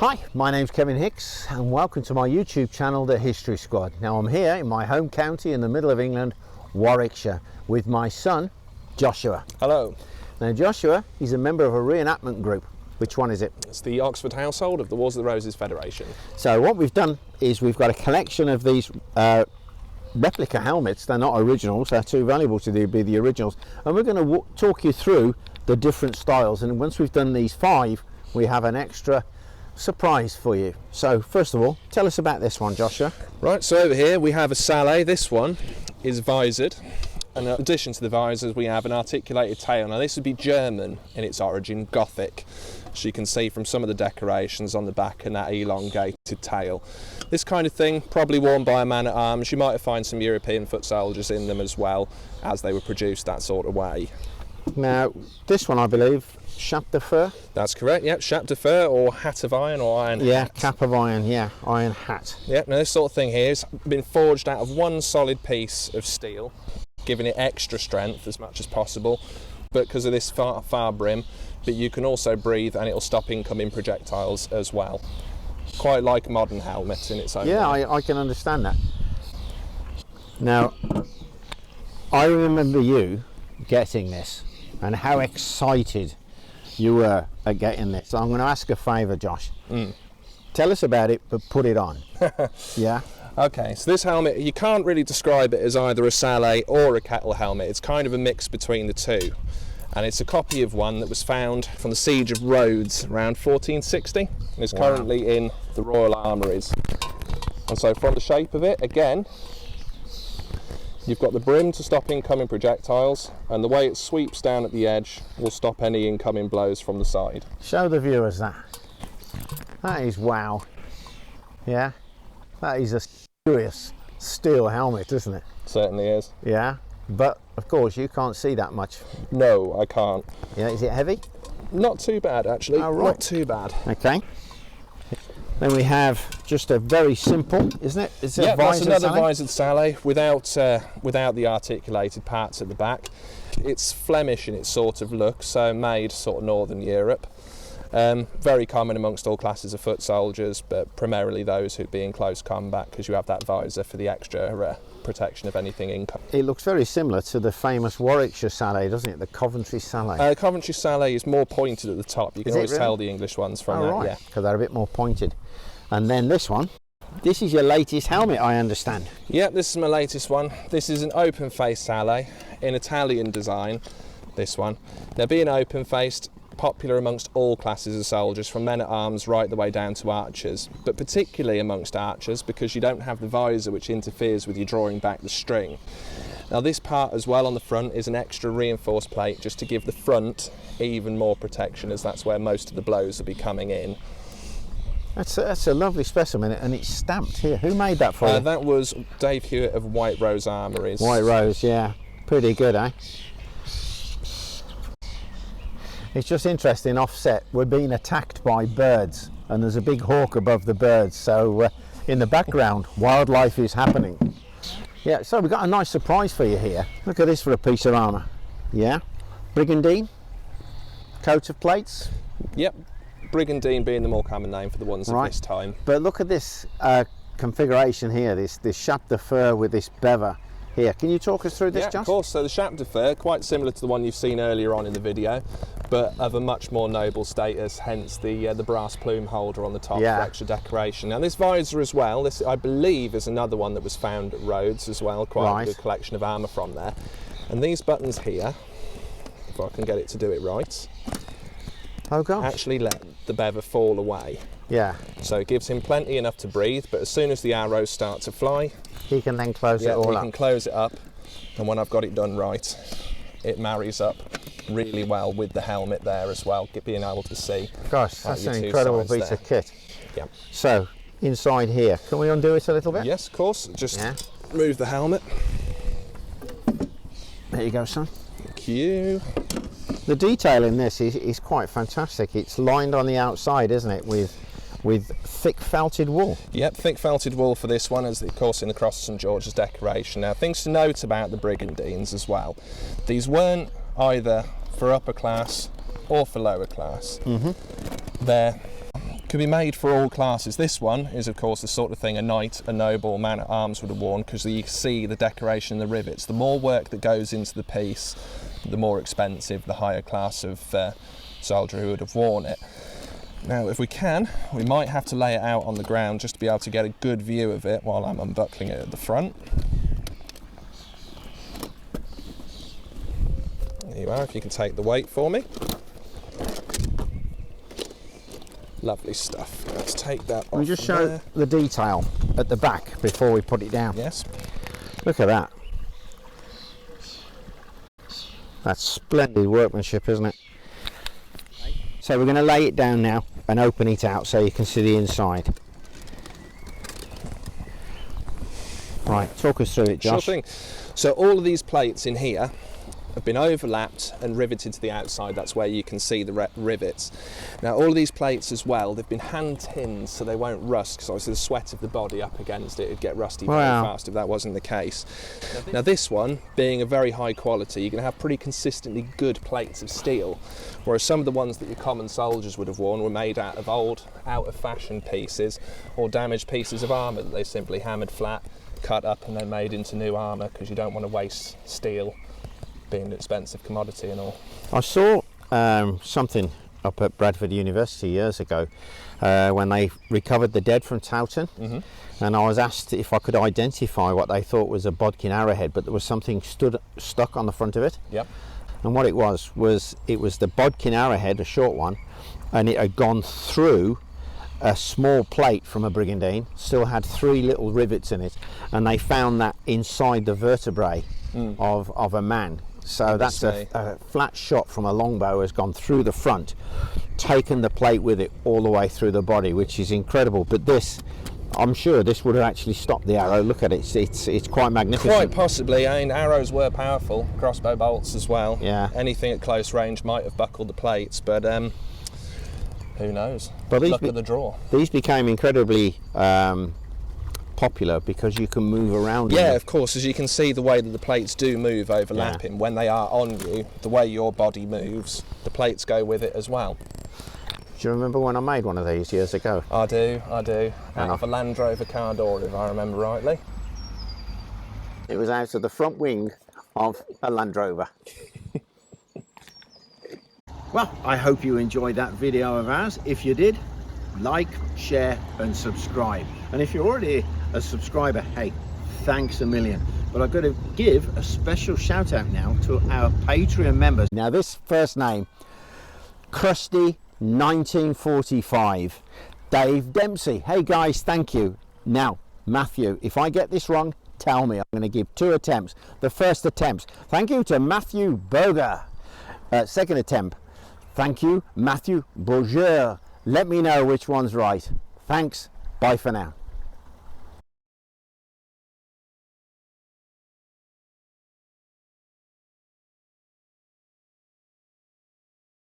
Hi, my name's Kevin Hicks and welcome to my YouTube channel, The History Squad. Now I'm here in my home county in the middle of England, Warwickshire, with my son, Joshua. Hello. Now Joshua, he's a member of a re-enactment group. Which one is it? It's the Oxford Household of the Wars of the Roses Federation. So what we've done is we've got a collection of these replica helmets. They're not originals, they're too valuable to be the originals. And we're going to talk you through the different styles. And once we've done these 5, we have an extra surprise for you. So first of all, tell us about this one, Joshua. Right, so over here we have a Sallet. This one is visored, and in addition to the visors we have an articulated tail. Now this would be German in its origin, Gothic, as you can see from some of the decorations on the back and that elongated tail. This kind of thing probably worn by a man-at-arms. You might find some European foot soldiers in them as well, as they were produced that sort of way. Now this one, I believe, chape de fer. That's correct, yep, chape de fer or hat of iron or iron hat. Cap of iron, yeah, iron hat. Yep, now this sort of thing here has been forged out of one solid piece of steel, giving it extra strength as much as possible, but because of this far brim, but you can also breathe and it'll stop incoming projectiles as well. Quite like a modern helmet in its own way. I can understand that. Now, I remember you getting this and how excited you were at getting this. So I'm going to ask a favour, Josh. Tell us about it, but put it on. Yeah? Okay, so this helmet, you can't really describe it as either a Sallet or a kettle helmet. It's kind of a mix between the two. And it's a copy of one that was found from the Siege of Rhodes around 1460. And it's currently in the Royal Armouries. And so from the shape of it, again, you've got the brim to stop incoming projectiles, and the way it sweeps down at the edge will stop any incoming blows from the side. Show the viewers that. That is wow. Yeah, that is a serious steel helmet, isn't it? Certainly is. Yeah, but of course you can't see that much. No, I can't. Yeah, is it heavy? Not too bad, actually. Oh, right. Not too bad. Okay. Then we have just a very simple, isn't it? It's a yeah, that's another Sallet? visored Sallet without the articulated parts at the back. It's Flemish in its sort of look, so made sort of Northern Europe. Very common amongst all classes of foot soldiers, but primarily those who'd be in close combat, because you have that visor for the extra protection of anything incoming. It looks very similar to the famous Warwickshire Sallet, doesn't it? The Coventry Sallet. Coventry Sallet is more pointed at the top. You can always tell the English ones from that. Right, yeah, because they're a bit more pointed. And then this one, this is your latest helmet, I understand. Yep, this is my latest one. This is an open-faced Sallet in Italian design, this one. Now, being open-faced, popular amongst all classes of soldiers, from men-at-arms right the way down to archers, but particularly amongst archers because you don't have the visor which interferes with you drawing back the string. Now this part as well on the front is an extra reinforced plate just to give the front even more protection, as that's where most of the blows will be coming in. That's a lovely specimen, and it's stamped here. Who made that for you? That was Dave Hewitt of White Rose Armouries. White Rose, yeah. Pretty good, eh? It's just interesting, offset, we're being attacked by birds, and there's a big hawk above the birds, so in the background, wildlife is happening. Yeah, so we've got a nice surprise for you here. Look at this for a piece of armour. Yeah? Brigandine, coat of plates. Yep. Brigandine being the more common name for the ones of this time. But look at this configuration here, this chape de fer with this bever here. Can you talk us through this, Josh? Yeah, of course. So the chape de fer, quite similar to the one you've seen earlier on in the video, but of a much more noble status, hence the brass plume holder on the top for extra decoration. Now this visor as well, this I believe is another one that was found at Rhodes as well, quite a good collection of armour from there. And these buttons here, if I can get it to do it right, actually let the bever fall away. Yeah. So it gives him plenty enough to breathe, but as soon as the arrows start to fly, he can then close it all up. He can close it up, and when I've got it done right, it marries up really well with the helmet there as well, being able to see. Gosh, that's an incredible piece of kit. Yeah. So, inside here, can we undo it a little bit? Yes, of course. Just remove the helmet. There you go, son. Thank you. The detail in this is quite fantastic. It's lined on the outside, isn't it, with thick felted wool? Yep, thick felted wool for this one, as of course in the Cross of St George's decoration. Now, things to note about the Brigandines as well. These weren't either for upper class or for lower class. They're Could be made for all classes. This one is of course the sort of thing a knight, a noble, man at arms would have worn, because you see the decoration and the rivets. The more work that goes into the piece, the more expensive, the higher class of soldier who would have worn it. Now if we can, we might have to lay it out on the ground just to be able to get a good view of it while I'm unbuckling it at the front. There you are, if you can take the weight for me. Lovely stuff. Let's take that off. We just show there. the detail at the back before we put it down. Yes. Look at that. That's splendid workmanship, isn't it? So we're going to lay it down now and open it out so you can see the inside. Right, talk us through it, Josh. Sure thing. So all of these plates in here have been overlapped and riveted to the outside. That's where you can see the rivets. Now all of these plates as well, they've been hand tinned so they won't rust, because obviously the sweat of the body up against it would get rusty very fast if that wasn't the case. Now this one, being a very high quality, you're going to have pretty consistently good plates of steel, whereas some of the ones that your common soldiers would have worn were made out of old, out of fashion pieces or damaged pieces of armour that they simply hammered flat, cut up and then made into new armour, because you don't want to waste steel being an expensive commodity and all. I saw something up at Bradford University years ago when they recovered the dead from Towton, and I was asked if I could identify what they thought was a bodkin arrowhead, but there was something stuck on the front of it. Yep. And what it was the bodkin arrowhead, a short one, and it had gone through a small plate from a Brigandine, still had 3 little rivets in it, and they found that inside the vertebrae of a man. So that's a flat shot from a longbow has gone through the front, taken the plate with it all the way through the body, which is incredible. But this, I'm sure this would have actually stopped the arrow. Look at it, it's quite magnificent. Quite possibly. I mean, arrows were powerful, crossbow bolts as well. Yeah. Anything at close range might have buckled the plates, but who knows? But Look at the draw. These became incredibly popular because you can move around. Yeah, of course. As you can see, the way that the plates do move overlapping, when they are on you, the way your body moves, the plates go with it as well. Do you remember when I made one of these years ago? I do. Out of a Land Rover car door, if I remember rightly. It was out of the front wing of a Land Rover. Well, I hope you enjoyed that video of ours. If you did, like, share and subscribe. And if you're already a subscriber, hey, thanks a million. But I've got to give a special shout out now to our Patreon members. Now this first name, Krusty 1945, Dave Dempsey. Hey guys, thank you. Now, Matthew, if I get this wrong, tell me. I'm going to give 2 attempts. The first attempt, thank you to Matthew Berger. Second attempt, thank you, Matthew Bourgeois. Let me know which one's right. Thanks. Bye for now.